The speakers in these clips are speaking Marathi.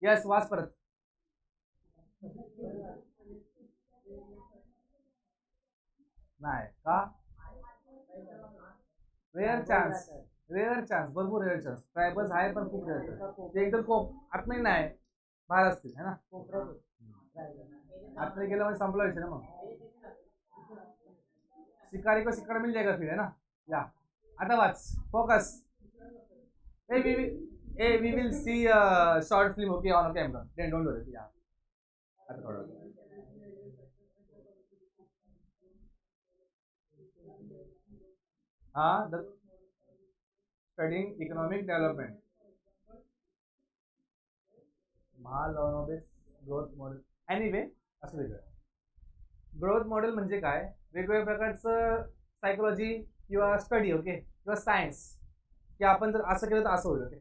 यस, वाच परत. नाही का? Rare chance. रेअर चान्स, भरपूर रेअर चान्स. ट्रायबल्स आहे पण खूप रेअर चान्स. ते एकदम खूप आतमध्ये नाही, बाहेर असतील है ना. आतमध्ये गेलं म्हणजे संपला विषय ना मग. शिकारी को शिकार मिल जाएगा फिर है ना. या आता वाच. Focus. We will see short film okay on camera. Then don't worry. या आता थोडं. हाँ, the studying economic development. Mahalanobis growth model. Anyway, असं वेगळं. ग्रोथ मॉडेल म्हणजे काय? वेगवेगळ्या प्रकारचं सायकोलॉजी किंवा स्टडी ओके किंवा सायन्स, की आपण जर असं केलं तर असं होईल ओके.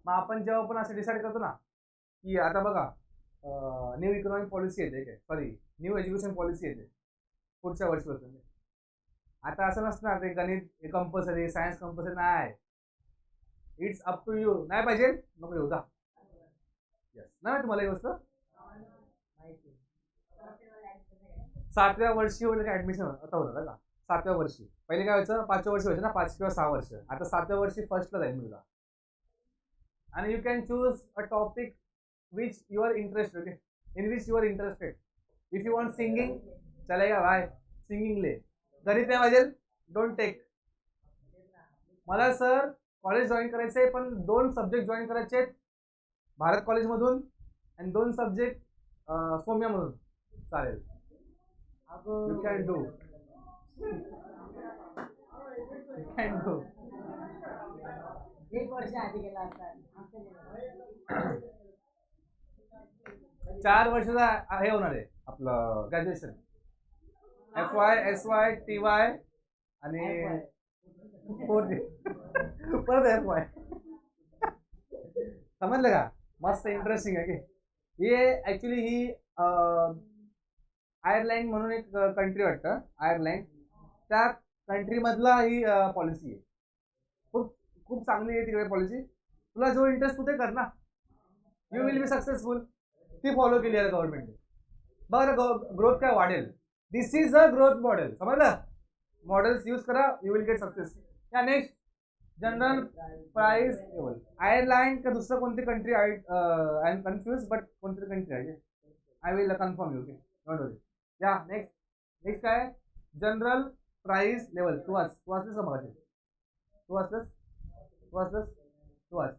मग आपण जेव्हा पण असं डिसाईड करतो ना, की आता बघा न्यू इकॉनॉमिक पॉलिसी येते काय, सॉरी न्यू एज्युकेशन पॉलिसी येते पुढच्या वर्षीपासून. आता असं नसणार ते गणित कंपल्सरी, सायन्स कंपल्सरी नाही. It's up to you. नाही पाहिजे नको येऊ जा. येस, नाही तुम्हाला ही गोष्ट 7व्या वर्षी होईल का ऍडमिशन? आता होतं का 7व्या वर्षी? पहिले काय व्हायचं, 5व्या वर्षी व्हायचं ना, 5 किंवा 6 वर्ष. आता 7व्या वर्षी फर्स्टला जाईल मुलगा. आणि you can choose a topic which you are interested okay, in which you are interested. If you want singing, चलेगा भाई, सिंगिंग ले. गणित नाही पाहिजे, डोंट टेक. मला सर कॉलेज जॉईन करायचं आहे, पण 2 सब्जेक्ट जॉईन करायचे आहेत भारत कॉलेजमधून आणि 2 सब्जेक्ट सोम्यामधून. चालेल, you can do. You can do. 1 वर्ष आधी गेला असता. 4 वर्षाचा हे होणार आहे आपलं ग्रॅज्युएशन. FY SY TY आणि परत FY. समजलं का? मस्त इंटरेस्टिंग आहे की. हे ऍक्च्युली ही आयर्लंड म्हणून एक कंट्री वाटतं, आयर्लंड. त्या कंट्री मधला ही पॉलिसी आहे. खूप खूप चांगली आहे तिकडे पॉलिसी. तुला जो इंटरेस्ट तू ते कर ना, यू विल बी सक्सेसफुल. ती फॉलो केली आहे गव्हर्नमेंटने. बघा ग्रोथ काय वाढेल. This is a growth model, समजलं? मॉडेल्स यूज करा, यू विल गेट सक्सेस. या next, general price level. Ireland का दुसरं कोणती कंट्री आहे? आय एम कन्फ्युज, बट कोणती कंट्री आहे? I will confirm you okay, don't worry. या नेक्स्ट. नेक्स्ट काय? General price level. तू वाचलीस का मग? तू वाचलंस? तू वाचलंस? तू वाच.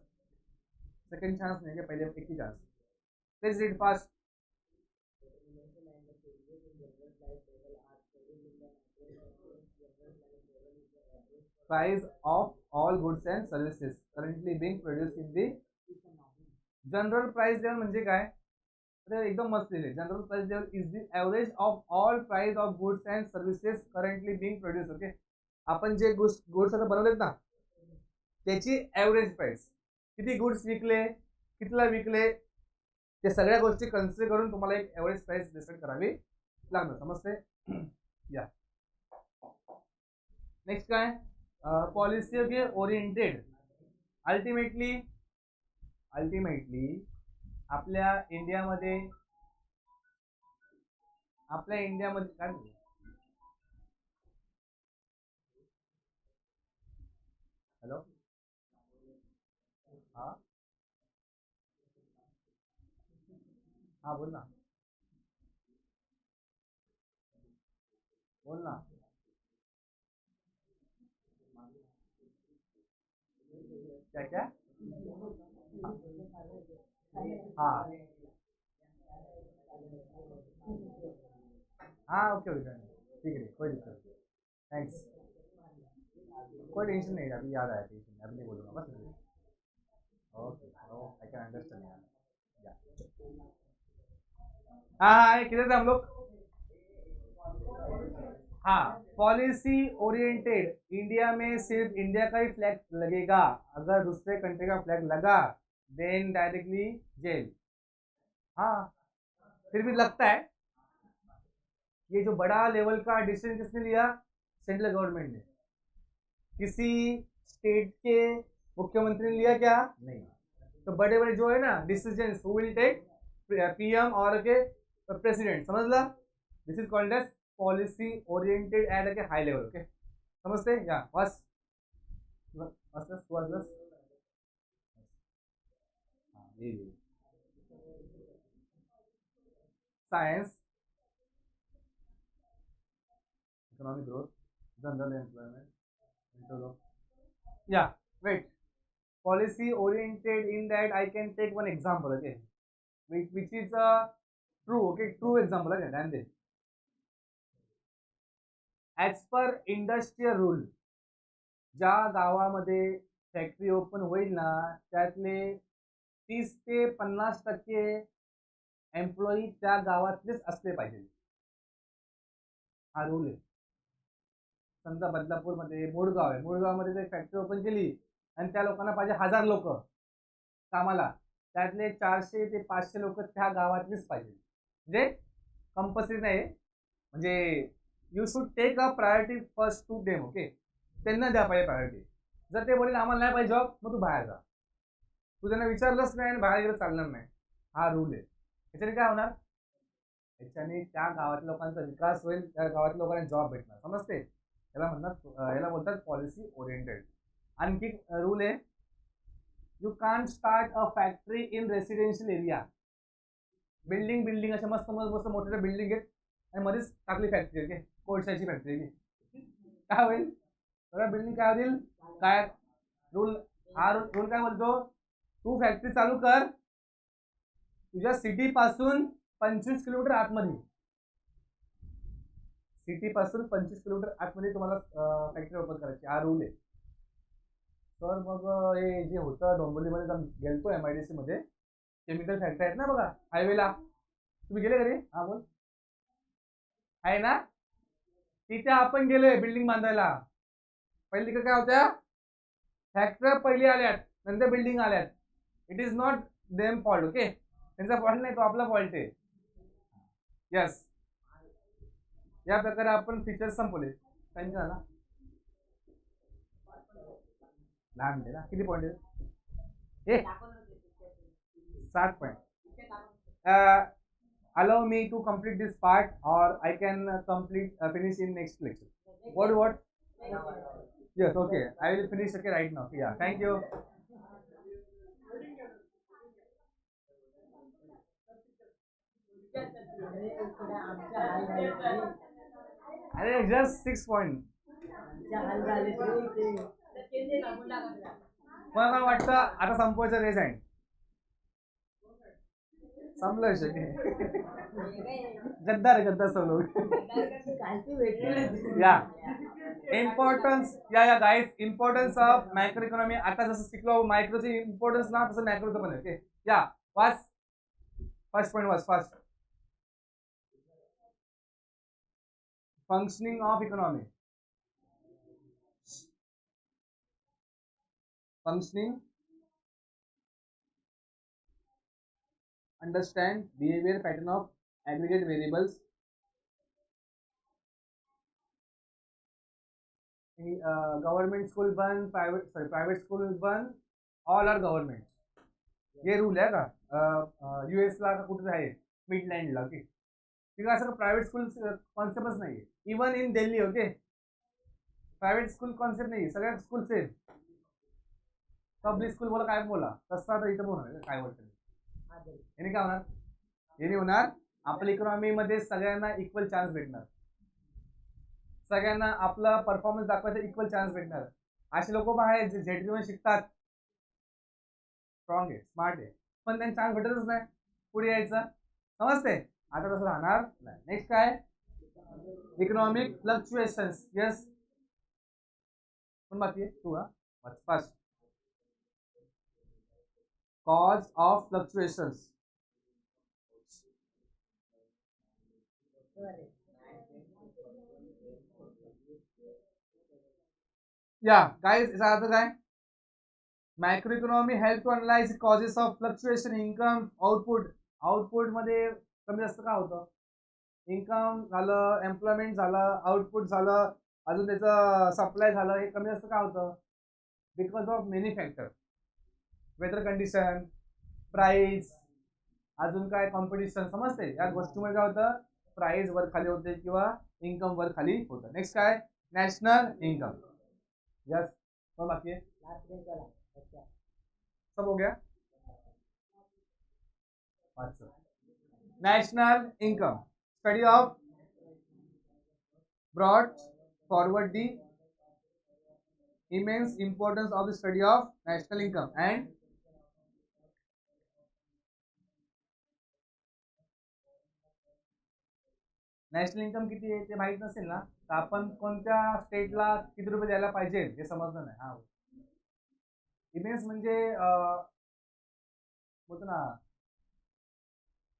सेकंड चान्स नाही, पहिले एक ही chance. Please read fast. Price of all goods and services currently being produced in the general price level म्हणजे काय? तर एकदम मस्त लिहिले. General price level is the average of all price of goods and services currently being produce okay. आपण जे गुड्स आता बनवलेत ना, त्याची ऍव्हरेज प्राइस, किती गुड्स विकले, कितीला विकले, ते सगळ्या गोष्टी कन्सिडर करून तुम्हाला एक ऍव्हरेज प्राइस डिसाईड करावी लागणार. समजते? या नेक्स्ट काय? Policy oriented. अल्टिमेटली अल्टिमेटली आपल्या इंडियामध्ये काय बोलू? हॅलो. हा हा, बोल ना. बोल ना. क्या क्या? हा हाँ, ओके ओके, ठीक है, कोई दिक्कत नहीं. थैंक्स. कोई टेंशन नहीं, अभी याद आया, टेंशन नहीं, अभी नहीं बोलूंगा बस. ओके, आई कैन अंडरस्टैंड यार. हाँ हाँ, किधर थे हम लोग? हाँ, पॉलिसी ओरिएंटेड. इंडिया में सिर्फ इंडिया का ही फ्लैग लगेगा. अगर दूसरे कंट्री का फ्लैग लगा, देन डायरेक्टली जेल. हाँ, फिर भी लगता है. ये जो बड़ा लेवल का डिसीजन किसने लिया? सेंट्रल गवर्नमेंट ने. किसी स्टेट के मुख्यमंत्री ने लिया क्या? नहीं. तो बड़े बड़े जो है ना decision who will take PM और के प्रेसिडेंट, समझला? This is called as policy oriented at के हाई लेवल. ओके, समझते? या बस बस science, economic growth, general employment. Yeah, wait. Policy oriented in that I can take one example, okay, which is a true, okay, true example, okay, and then as per industrial rule, ज्या गावामध्ये फॅक्टरी ओपन होईल ना त्यातले 30 ते 50% एम्प्लॉई त्या गावातलेच असले पाहिजे. हा रूल आहे. समजा बदलापूरमध्ये मोडगाव आहे, मोडगावमध्ये जर फॅक्टरी ओपन केली आणि त्या लोकांना पाहिजे 1000 लोक कामाला, त्यातले 400 ते 500 लोक त्या गावातलीच पाहिजे. म्हणजे कंपल्सरी नाही, म्हणजे you should take a priority first to them. Okay, त्यांना द्या पाहिजे प्रायोरिटी. जर ते बोलले आम्हाला नाही पाहिजे जॉब, मग तू बाहेर जा. तू त्यांना विचारलंच नाही आणि बाहेर गेलं चालणार नाही. हा रूल आहे. याच्याने काय होणार? याच्याने त्या गावातल्या लोकांचा विकास होईल, त्या गावातल्या लोकांना जॉब भेटणार. समजते? याला म्हणतात, याला बोलतात पॉलिसी ओरिएंटेड. आणखी रूल आहे, you can't start a factory in residential area. Building अशा मस्त मस्त मोठ्या बिल्डिंग आहेत आणि मध्येच टाकली फॅक्टरी, ओके, कोळशाची फॅक्टरी. काय होईल? बिल्डिंग काय होईल? काय रूल? हा रूल काय बोलतो, तू फॅक्टरी चालू कर तुझ्या सिटी पासून 25 किलोमीटर आतमध्ये. सिटी पासून 25 किलोमीटर आतमध्ये तुम्हाला फॅक्टरी ओपन करायची. हा रूल आहे. तर मग हे जे होतं डोंबिवलीमध्ये गेलतो MIDC मध्ये, केमिकल फॅक्टरी आहेत ना बघा हायवेला, तुम्ही गेले कधी? हा बोल. आहे ना, तिथे आपण गेलोय बिल्डिंग बांधायला. पहिली तिकडे काय होत्या? फॅक्टरी पहिली आल्यात, नंतर बिल्डिंग आल्यात. It is not them fault. Okay, त्यांचा फॉल्ट नाही, तो आपला फॉल्ट आहे. यस, या प्रकारे आपण फीचर्स संपवले. टाइम झाला, दहा मिनिटे ना. किती पॉईंट आहे? 60 point. allow me to complete this part or I can finish in next lecture. What? Yes, okay. I will finish okay right now. Yeah, thank you. अरे just 6 point. मला वाटतं आता संपवायचं रेस आहे. संपलं गद्दार सब लोग. या इम्पॉर्टन्स, या guys, importance of macro economy. आता जसं शिकलो मायक्रोची इम्पॉर्टन्स ना, तसं मॅक्रोचं पण आहे. ओके, या वाच. फर्स्ट पॉइंट वाज first functioning of economy. Functioning, understand behavior pattern of aggregate variables. Government school बंद, प्रायव्हेट स्कूल बंद, ऑल आर गव्हर्नमेंट. हे रूल आहे का? US ला का कुठे आहे मिडलँडला. ओके, तिकडे असं प्रायव्हेट स्कूल कॉन्सेप्टच नाही. Even in Delhi, okay, private school concept नाही. सगळ्या स्कूल सेम. पब्लिक स्कूल बोला काय बोला, तसं आता इथं बोलणार काय बोलतो. याने काय होणार? याने होणार आपल्या इकॉनॉमी मध्ये सगळ्यांना इक्वल चान्स भेटणार. सगळ्यांना आपला परफॉर्मन्स दाखवायचा इक्वल चान्स भेटणार. असे लोक पण आहेत जे झेड शिकतात, स्ट्रॉंग आहे, स्मार्ट आहे, पण त्यांना चान्स भेटतच नाही पुढे यायचं. समजते? आता तसं राहणार नाही. नेक्स्ट काय? Economic fluctuations. यस, पण बाकी आहे तू. First cause of fluctuations. Yeah, guys, याचा अर्थ काय? Macro economy help to analyse causes of fluctuation. Income, output मध्ये कमी जास्त का होतं? इन्कम झालं, एम्प्लॉयमेंट झालं, आउटपुट झालं, अजून त्याचं सप्लाय झालं, हे कमी जास्त का होतं? Because of many factor. Weather condition, price, अजून काय कॉम्पिटिशन, समजते या गोष्टीमध्ये काय होतं, प्राइस वर खाली होते किंवा इन्कम वर खाली होतं. नेक्स्ट काय, नॅशनल इन्कम. यस, तो बाकी है सब हो गया. National income, study of brought forward the immense importance of the study of national income and national income किती आहे ते माहित नसेल ना, तर आपण कोणत्या स्टेटला किती रुपये द्यायला पाहिजे हे समजलं नाही. हा, इमेन्स म्हणजे बोलतो ना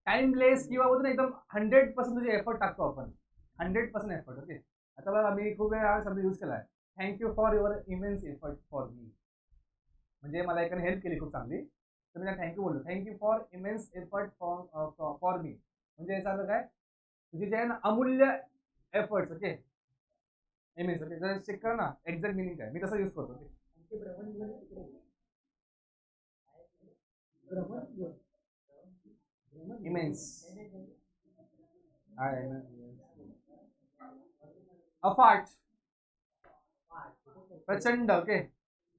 टाइमलेस किंवा बोलतो ना एकदम 100% तुझे एफर्ट टाकतो आपण, 100% एफर्ट. ओके, आता बघा मी खूप वेळा शब्द यूज केला आहे, thank you for your immense effort for me. म्हणजे मला एकाने हेल्प केली खूप चांगली, तर मी थँक्यू बोललो, thank you for immense effort for me. म्हणजे याचा अर्थ काय, तुझे जे आहे ना अमूल्य एफर्ट्स. Okay, immense. ओके, जर चेक कर ना एक्झॅक्ट मिनिंग काय, मी तसं यूज करतो. इमेन्स अफाट, प्रचंड. ओके,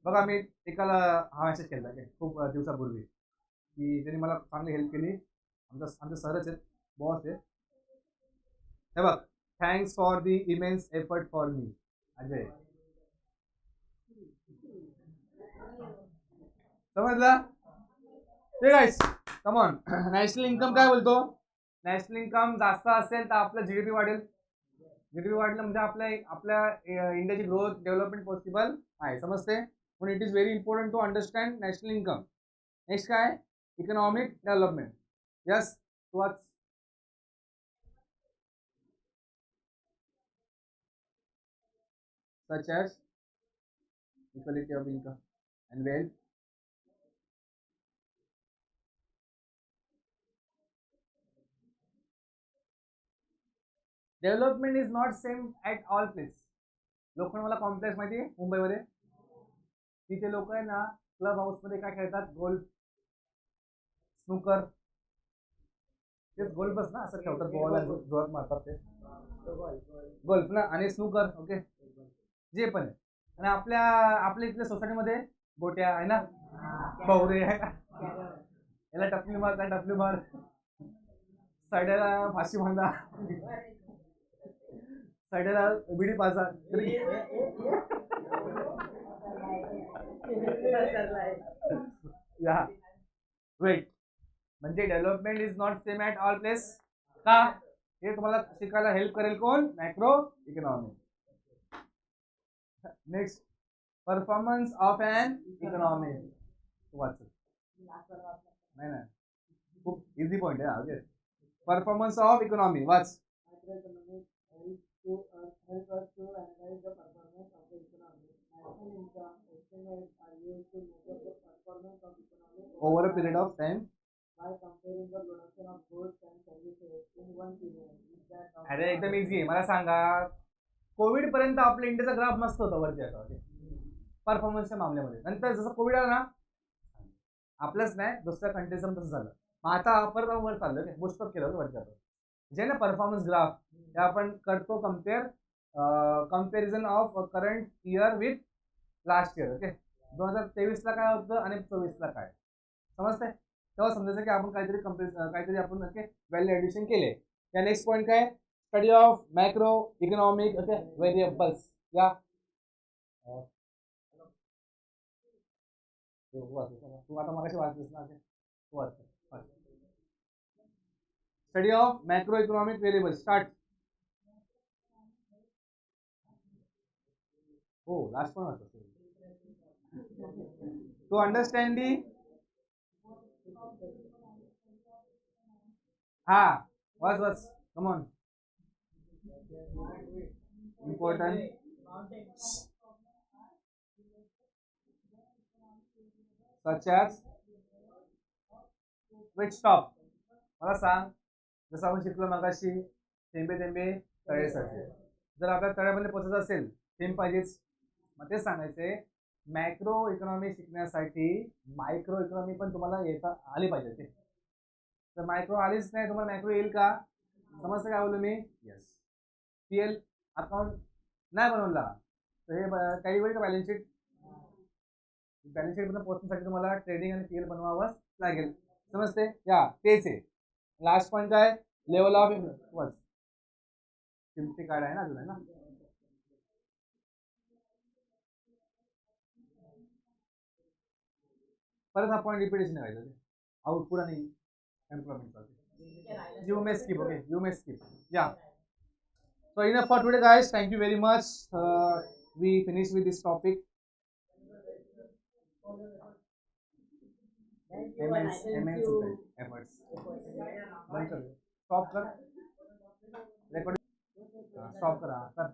बघा मी एकाला हा मेसेज केला ओके खूप दिवसापूर्वी, की त्यांनी मला चांगली हेल्प केली. आमचे सरच आहेत, बॉस आहेत. हे बघ, thanks for the immense effort for me, Ajay. समजलं ते गाईस, कम ऑन. नॅशनल इन्कम काय बोलतो, नॅशनल इन्कम जास्त असेल तर आपलं जीडीपी वाढेल. जीडीपी वाढलं म्हणजे आपल्या इंडियाची ग्रोथ डेव्हलपमेंट पॉसिबल आहे, समजते. म्हणून it is very important to understand national income. Next काय, economic development. Yes, towards such as equality of income and wealth, development is not same at all place. Lokhandwala complex माहिती आहे मुंबईमध्ये, तिथे लोक आहे ना क्लब हाऊसमध्ये काय खेळतात, गोल्फ, स्नूकर. तेच गोल्फच ना, असं खेळतात, बॉल जोरात मारतात ते गोल्फ ना, आणि स्नूकर. ओके, जे पण आहे. आणि आपल्या इथल्या सोसायटीमध्ये गोट्या आहे ना, भवरे आहे ना, याला टपली मार, त्या टपली मार, साड्याला फाशी बांधा, साड्याला बिडी पाजा. या वेट, म्हणजे development is not same at all place. का, हे तुम्हाला शिकायला हेल्प करेल कोण, macro economy. Next, performance of an economy. वाच, नाही नाही, खूप इझी पॉइंट आहे. ओके, परफॉर्मन्स ऑफ इकॉनॉमी वाच. Over a period of time by comparing the production of goods and services in one period. अरे एकदम इझी आहे, मला सांगा, कोविड पर्यंत आपल्या इंडियाचा ग्राफ मस्त होता वरती आता परफॉर्मन्सच्या मामल्यामध्ये. नंतर जसं कोविड आला ना, आपलंच नाही दुसऱ्या कंट्रीचं तसं झालं. मग आता परत वर चाललं, बुस्टअप केलं वरती आपण, जे ना परफॉर्मन्स ग्राफ ते आपण करतो comparison of current year with last year. Okay, 2023ला काय होतं आणि 24ला काय, समजतंय. तेव्हा समजायचं की आपण काहीतरी आपण ओके व्हॅल्यू ऍडिशन केले. या नेक्स्ट पॉईंट काय, study of macro economic okay variables. या तू आता मगाशी वाचलीस ना, study of macro economic variables. Start. हो, लास्ट पण वाचतो. टू अंडरस्टँड दी, हा वाच come on. Important such as which stop. मला सांग, जसं आपण शिकलो मगाशी, थेंबे थेंबे तळे साचे. जर आपल्या तळ्यामध्ये पोचायचं असेल, थेंब पाहिजेच. मग तेच सांगायचे, मॅक्रो इकॉनॉमी शिकण्यासाठी मायक्रो इकॉनॉमी पण तुम्हाला येता आली पाहिजे ते. तर मायक्रो आलीच नाही तुम्हाला मॅक्रो येईल का? समजतं काय बोललो मी? येस. पीएल अकाउंट नाही बनवला तर हे काही होईल का बॅलन्स शीट? बॅलन्स शीट पर्यंत पोहोचण्यासाठी तुम्हाला ट्रेडिंग आणि पीएल बनवावंच लागेल. समजते? या तेच आहे. लास्ट पॉईंट काय? लेवल ऑफ किमती कार्ड आहे ना अजून, आहे ना? परत हा पॉईंट रिपीटेशन व्हायचं ते आउटपुट आणि employment. You may skip, okay? You may skip. Yeah. So enough for today, guys. Thank you very much. We finished with this topic. Efforts. बंद कर. Stop कर. Recording. Stop करा. कर.